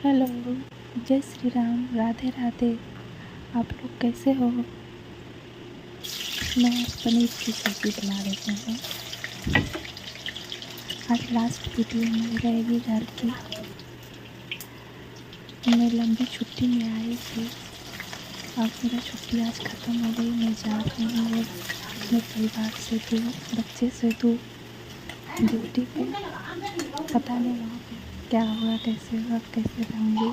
Hello, जय श्री राम, राधे राधे। आप लोग कैसे हो? मैं पनीर की सब्ज़ी बना रही हूँ। आज लास्ट वीडियो मेरी रहेगी घर की। मैं लंबी छुट्टी में आई थी। अब मेरा छुट्टी आज ख़त्म हो गई। मैं जा रही हूँ अपने परिवार से दूर, बच्चे से दूर, ड्यूटी पे। पता नहीं वहाँ पे क्या होगा, कैसे होगा, कैसे रहूँगी।